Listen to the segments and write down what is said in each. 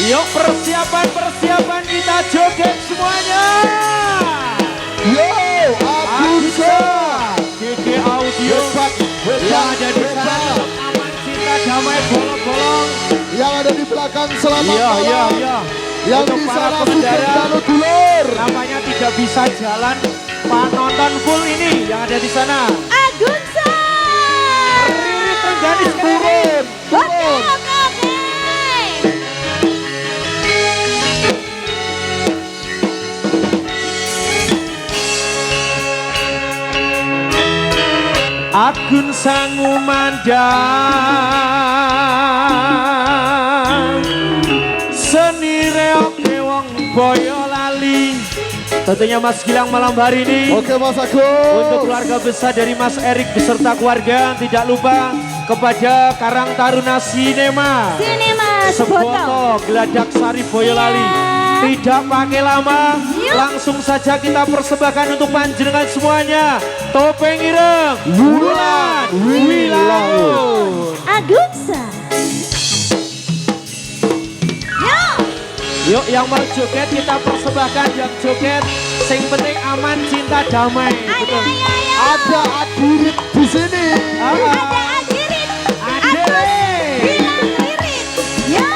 Yuk persiapan kita joget semuanya. Yo, Agusa, GG Audio yang ada di sana. Aman cinta damai bolong-bolong. Yang ada di belakang selamat Iya. Yang Untuk di para sana pengendara Sugeng Dulur. namanya tidak bisa jalan. Penonton full ini yang ada di sana. Agunsa. Riri Trengganis Turun. Oke. Agun sangu mandang seni reoke wong Boyolali. Tentunya Mas Gilang malam hari ini Oke Mas Agus. untuk keluarga besar dari Mas Erik beserta keluarga. Tidak lupa kepada Karang Taruna Sinema Seboto. Seboto Geladak Sari Boyolali. Tidak pakai lama, langsung saja kita persembahkan untuk panjenengan semuanya. Topeng Ireng, Wulan, Wilaun. Agunsa. Yuk yang mau joget kita persembahkan, yang joget sing penting aman cinta damai. Betul. Ada Adirit di sini. Ada Adirit. Adirit. Bilang Lirit. Yo.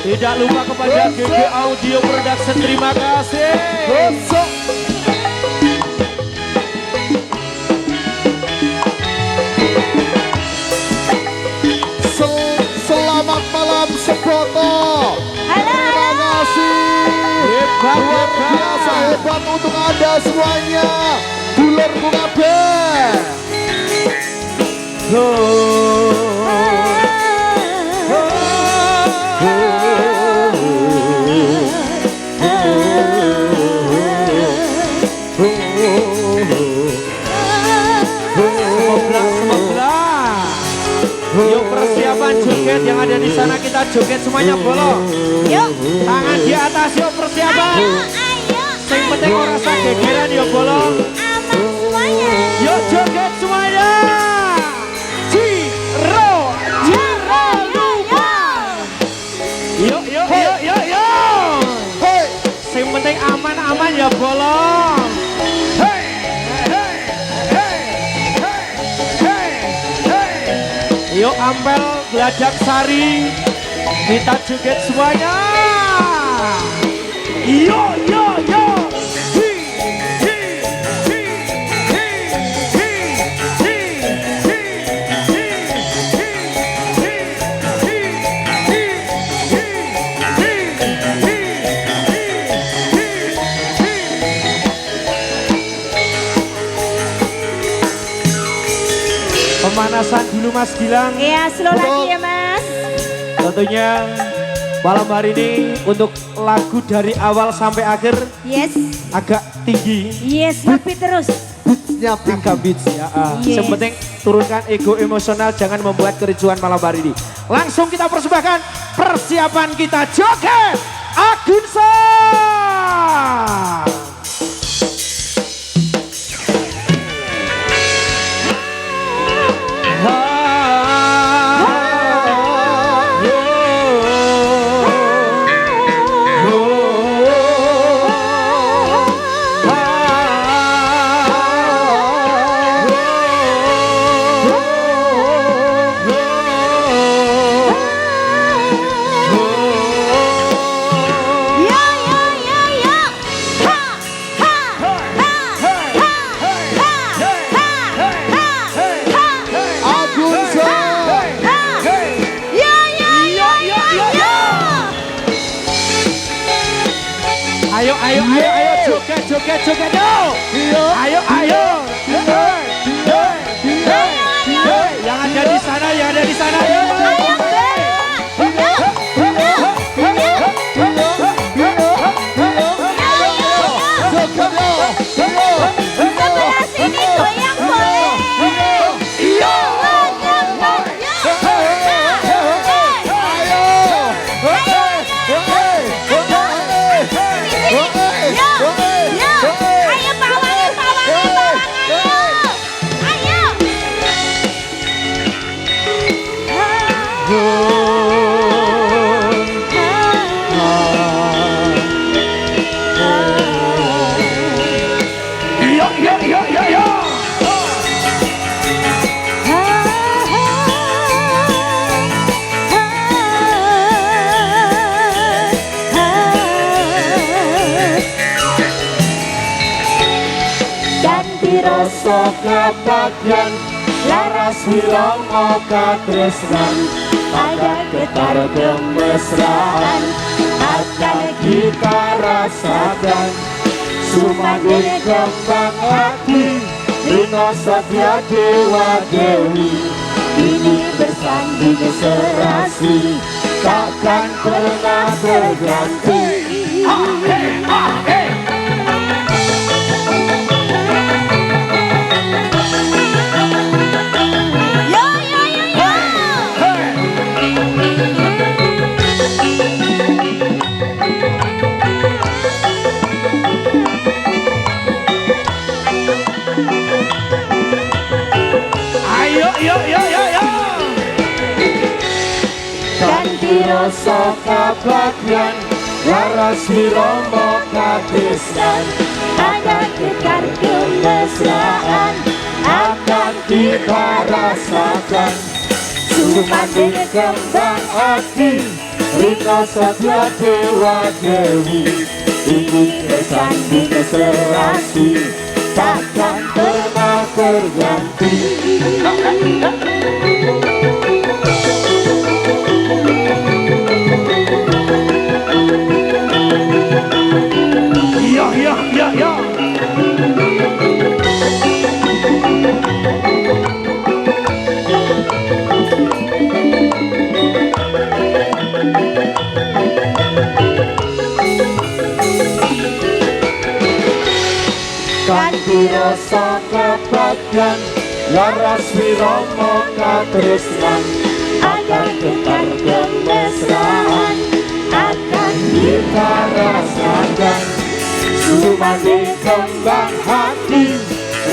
Tidak lupa kepada GG Audio Production, terima kasih. Besok. Selamat malam Seboto. Terima kasih. Hebat, Luar biasa hebat untuk Anda semuanya. Dulur kabeh. Yuk persiapan joget yang ada di sana, kita joget semuanya bolong. Yuk. Tangan di atas, yuk persiapan. Ayo. Yang penting orang rasa gegeran, yuk bolong. Aman semuanya. Yuk joget semuanya. Ciro. Yuk. Hei. Yang penting aman-aman ya bolong. Yuk Ampel Geladak Sari, kita joget semuanya. Yo. Pemanasan dulu Mas Gilang. Iya, slow lagi ya Mas. Tentunya malam hari ini untuk lagu dari awal sampai akhir Yes. agak tinggi. Yes, tapi terus. Beatsnya Agak beats ya. Yes. Yang penting turunkan ego emosional, jangan membuat kericuan malam hari ini. Langsung kita persembahkan persiapan kita joget Agunsa. Ayo joget yo. Ayo. Yang ada di sana yo. Sebelah sini goyang boleh. Ayo pawangin. Ayo. kabagyan laras wiromo katresnan ada getar kemesraan akan kita rasakan sumanggung kembang hati Rino Satya Dewa Dewi ini bersanding serasi takkan pernah terganti. Yo yo yo yo. Ayo yo yo yo yo. Ganti rasa kabagyan laras wiromo katresnan Ada getar kemesraan akan kita rasakan sumanggung kembang hati Rino Satya Dewa Dewi ini bersanding serasi takkan pernah terganti. Yo yo yo yo. Kanthi rasa kabagyan laras wiromo katresnan akan getar kemesraan akan kita rasakan sumanggung kembang hati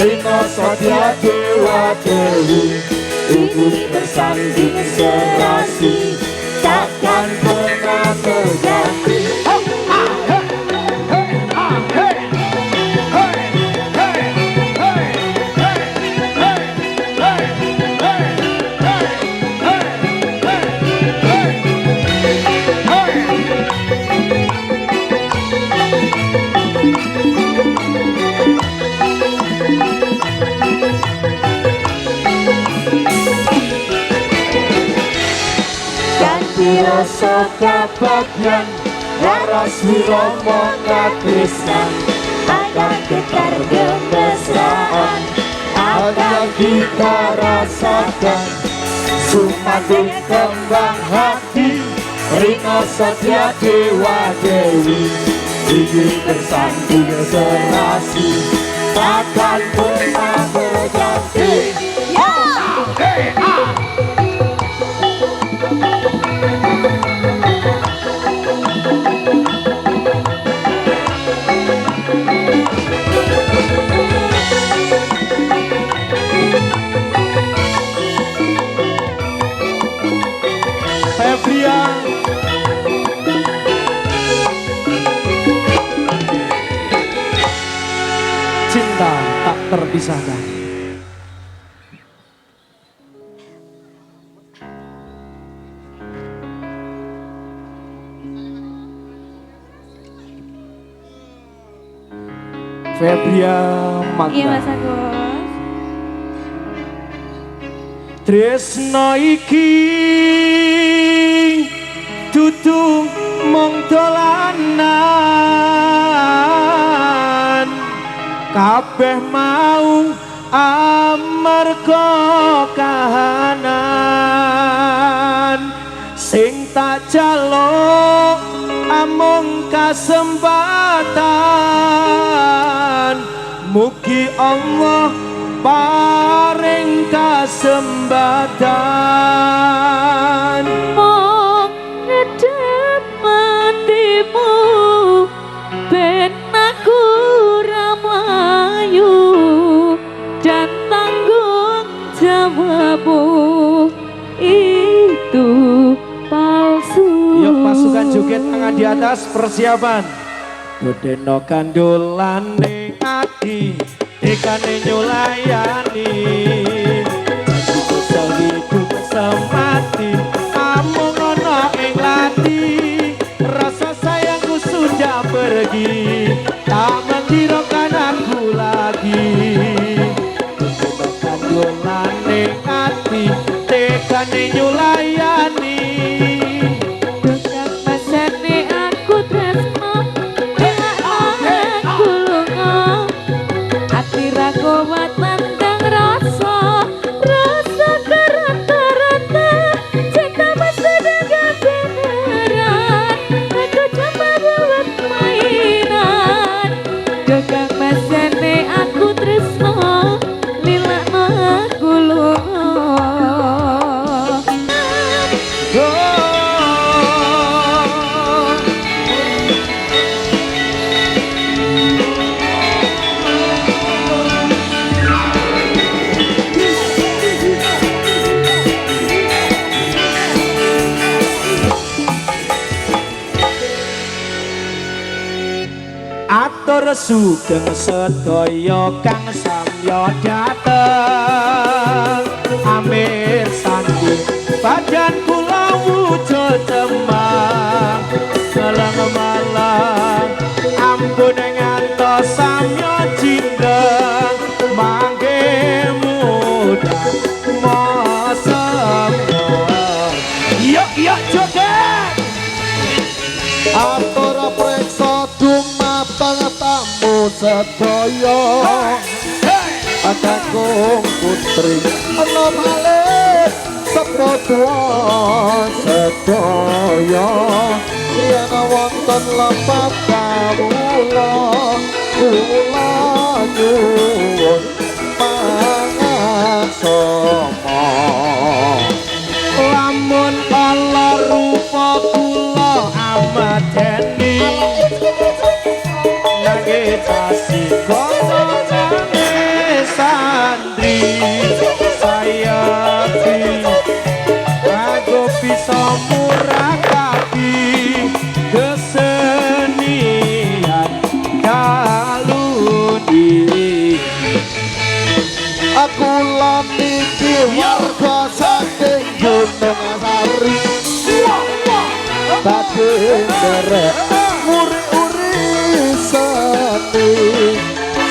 Rino Satya Dewa Dewi ini bersanding serasi takkan pernah terganti. Rasa kabagyan laras wiromo katresnan akan getar kemesraan akan kita rasakan sumanggung kembang hati Rino Satya Dewa Dewi ini bersanding serasi takkan pernah berganti. Febrian cinta tak terpisahkan. Febrian Magda. Iya Mas Agus. Tresno iki dudu mung dolanan kabeh mau amarga kahanan sing tak jaluk amung kasempatan mugi Allah paring kasembatan Mong ngedep matimu ben aku ramayu dan tanggung jawabmu itu palsu. Yuk pasukan joget tangan di atas persiapan. Bedeno kandolane ati dekane nyulayani aku hidup semati amung ono ing lati rasa sayangku sudah pergi tak menghiraukan aku lagi sugeng sedaya kang samya dateng amir sandi badan kula wujud cemang ngeleng malang ampun ngantos samya jindeng mangke mudah mosem yuk joget atur preksa dumateng tamu sedaya Kakung putri enom alit sepadha sedaya yen wonten lepat kawula kula nyuwun pangaksama lamun ala rupa kula amadeni nanging sasi kono sandri saya aku bisa murakabi kesenian kaludi aku latiki warga saking Gunung Sari tadi derek uri-uri seni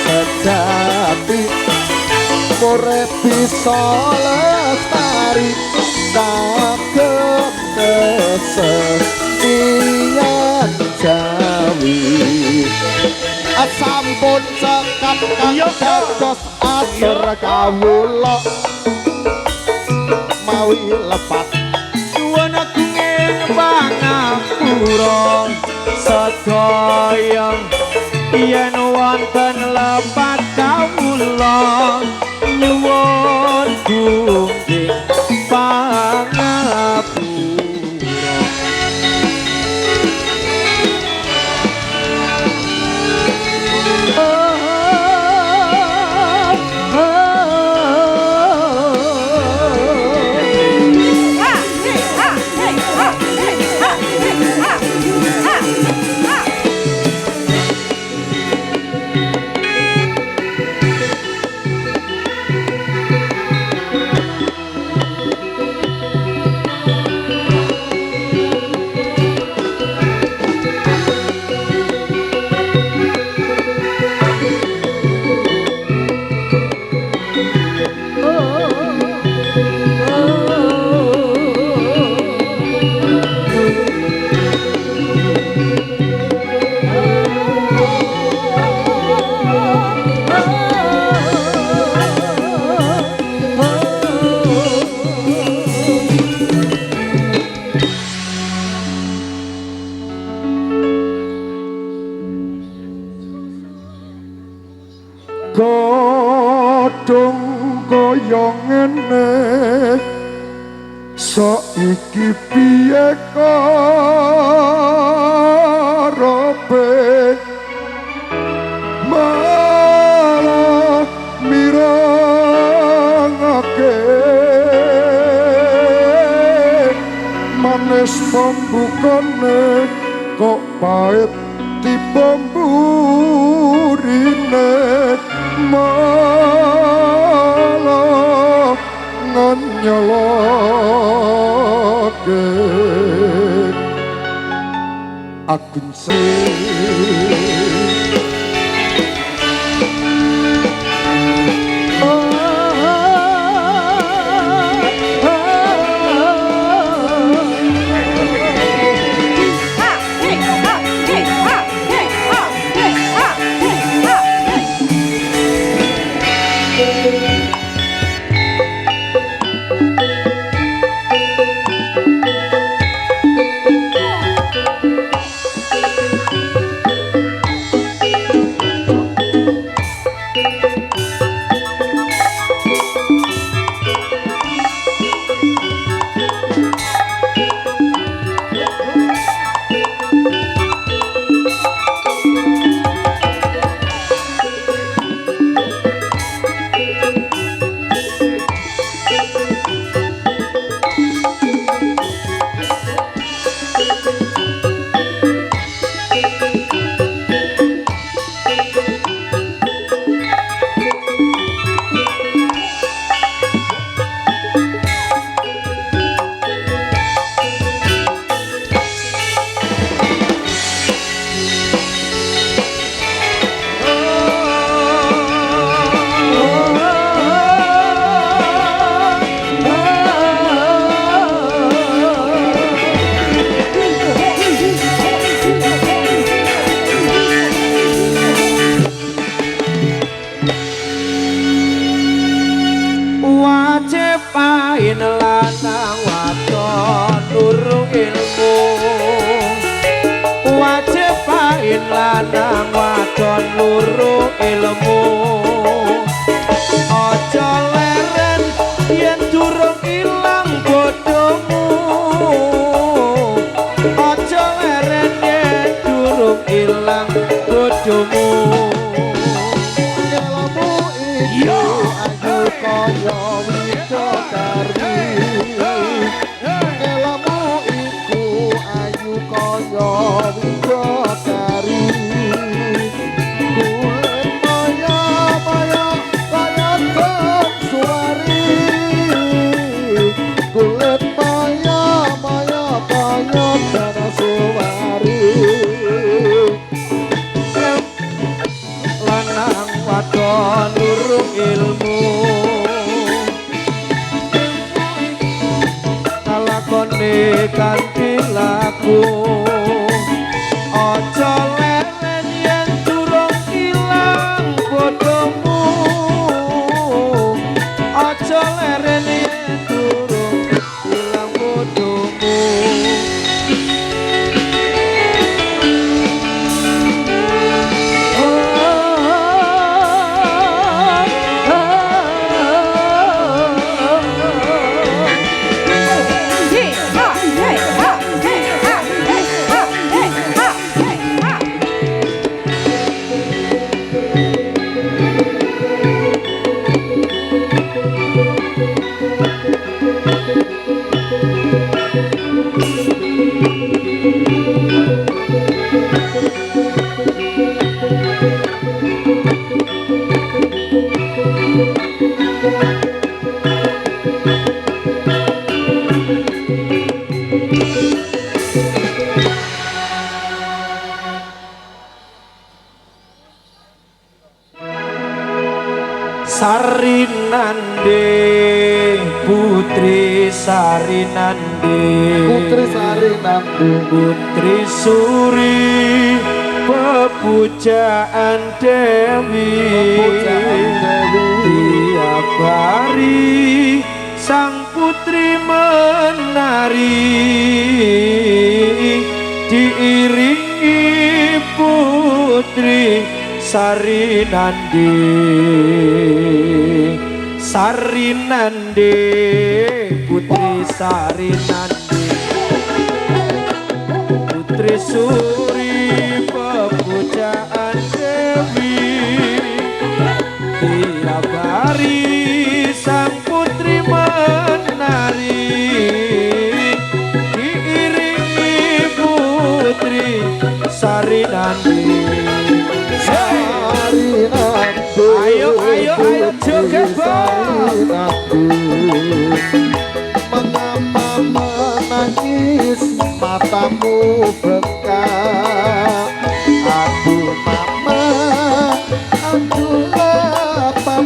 sejati urip bisa lestari kagem kesenian Jawi sampun cekap kados atur kawula mawi lepat suwun agunging pangapura sedaya yen wonten lepat kawula nyuwun gungging pangapura godhong kaya ngene saiki piye karepe malah mirangake manis pembukane kok pahit dipemburine malah nganyoloke akun lanang wadon loro ilmu aja leren yen durung ilang bodohmu aja leren yen durung ilang bodohmu Nyelamu iku ayu kaya widodari Nyelamu iku ayu kaya widodari Kulit maya-maya kaya tong suwari Kulit maya-maya kaya dana suwari lanang wadon urung ilmu kalakone kanthi laku aja leren yen durung ilang bodohmu aja leren yen durung ilang bodohmu Sarinande Putri Sarinande Putri Sarinande Putri Suri Pepujaan Dewi Tiap hari sang putri menari diiringi Putri Sarinande Sarinande Putri Sarinande Putri Suri Pepujaan Dewi tiap hari sang putri menari diiringi Putri Sarinande ayo joget mengapa menangis matamu bengkak aduh mama aduh papa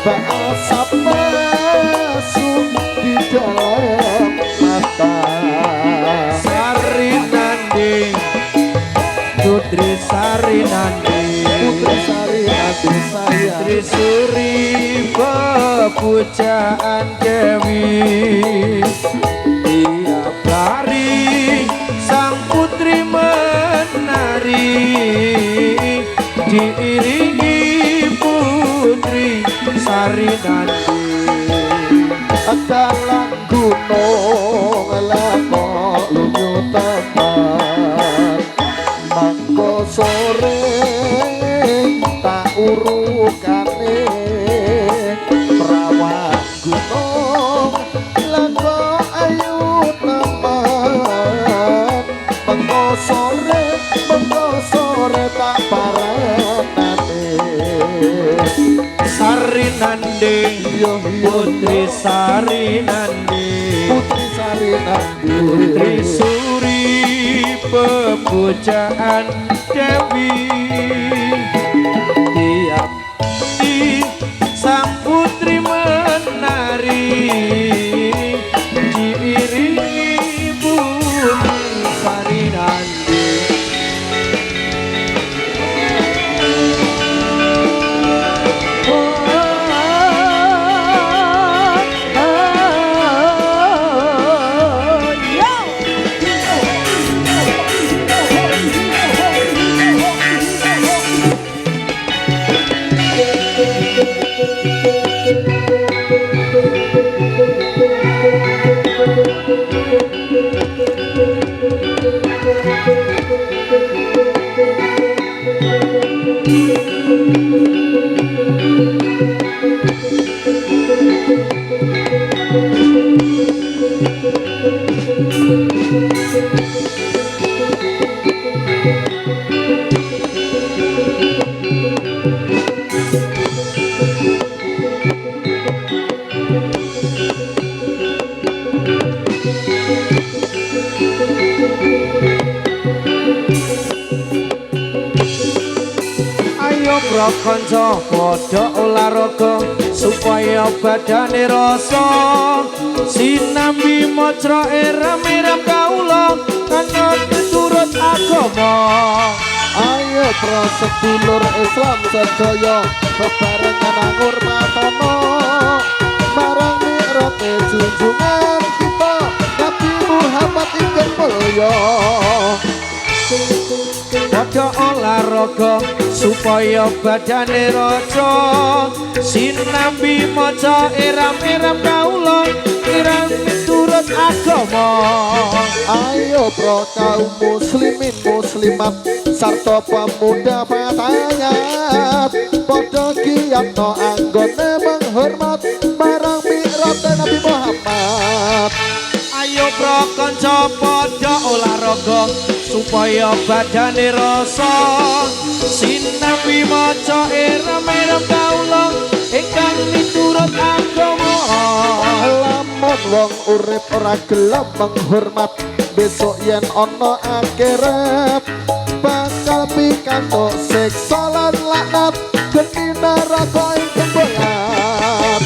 basap masuk di dalam mata Sarinande Putri Sarinande Putri Sarinande saya Putri Suri Pepujaan Dewi tiap hari sang putri menari diiringi Putri Sarinande dalam gunung lakok lunyu teman mangko sore tak urukane perawan gunung lakok ayu teman mangko sore tak paranane Sarinande Putri Sarinande Putri Sarinande Putri Suri Pepujaan Dewi tiap di sang putri menari diiringi Putri Sarinande prakanca padha olahraga supaya badane rasa sinambi maca eram-eram kaula kana turut agama. Ayo pra sedulur Islam sedaya bebarengan ngurmatono marang mirote junjungan kita Nabi Muhammad ingkang mulya. Padha olahraga supaya badane raja sinambi maca eram-eram kaula kirang miturut agama. Ayo pro kaum muslimin muslimat sarta pemuda patayat padha giyatno anggone menghormat marang mi'raj Nabi Muhammad. Ayo prakanca padha olahraga supaya badane rasa sinambi maca eram-eram kaula ingkang miturut agama. Lamun wong urip ora gelem menghormat besok yen ana akhirat bakal pikantuk siksa lan laknat geni neraka ing tembelat.